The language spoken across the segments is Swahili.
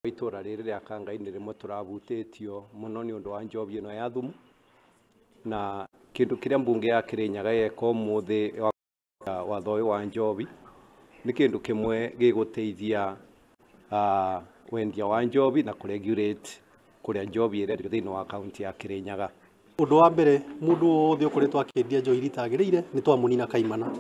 Itura riri ria Kangai-ini rimwe turabutitio muno ni undu wa njobi ino ya thumu na kindu kiria mbunge ya Kirinyaga yeka umuthi watho uyu wa njobi ni kindu kimwe giguteithia wendia wa njobi na kuregulate kuria njobi iri thiini wa kaunti ya Kirinyaga. Undu wa mbere mundu wothe ukoretwo akiendia njohi ritagiriire ni twamunina kaimana.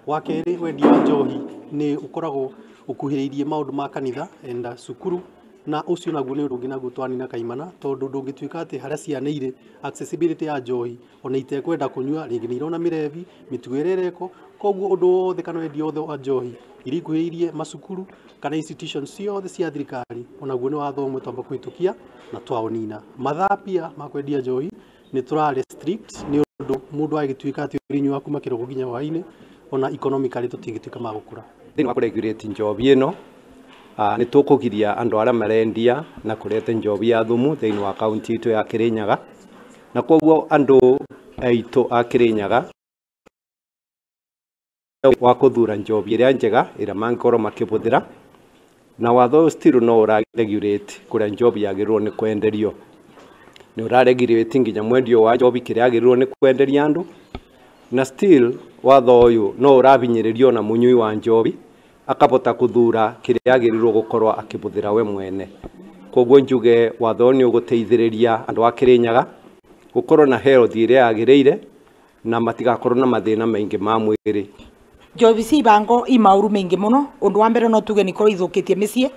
Wa keri wendia wa njohi ni ukoragwo ukuhiriirie maundu ma kanitha enda cukuru na ucio naguo ni urungi naguo twanina kaimana tondu ndungituika ati haria cianeire accessibility ya njohi ona itekwenda kunyua ringi ni irona mirevi mitugerereko koguo undu wothe kana wendia wothe wa njohi irikuhiriirie macukuru kana institutions ciothe cia thirikari onaguo ni watho umwe twamba kuhitukia na twaunina. Mathaa pia ma kwendia njohi ni tura restrict ni undu mundu agituika ati urinyua kuma kiroko ginya hwaini ona economically tutingituika magukura thiini wa kuregulate njobi ino ni tukugiria andu aria marendia na kurete njobi ya thumu thiini wa kaunti itu ya Kirinyaga na koguo andu aitu a Kirinyaga wa kuthura njobi iria njega iria mangikorwo makibuthira na watho still no uraregulate kuria njobi yagirirwo ni kwenderio ni uraregulate nginya mwendio wa njobi kiria yagirirwo ni kwenderia andu na still watho uyu no urabinyiririo na munyui wa njobi akabota kuthura kiria yagirirwo gukorwa akibuthira we mwene. Koguo njuge watho ni uguteithiriria andu a Kirinyaga gukorwo na health iria yagiriire na matigakorwo na mathina maingi ma mwiri. Njobi ci bango imauru maingi muno. Undu wa mbere no tuge ni korwo ithukitie micii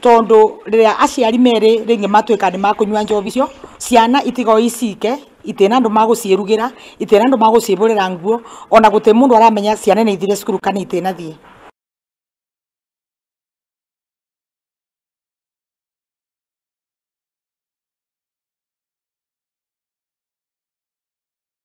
tondu riria aciari meri ringi matuika ni makunywa njobi cio ciana itigo icike itena andu magucierugira itena andu magucieburira nguo ona guti mundu aramenya ciana ni ithire cukuru kana itena thie.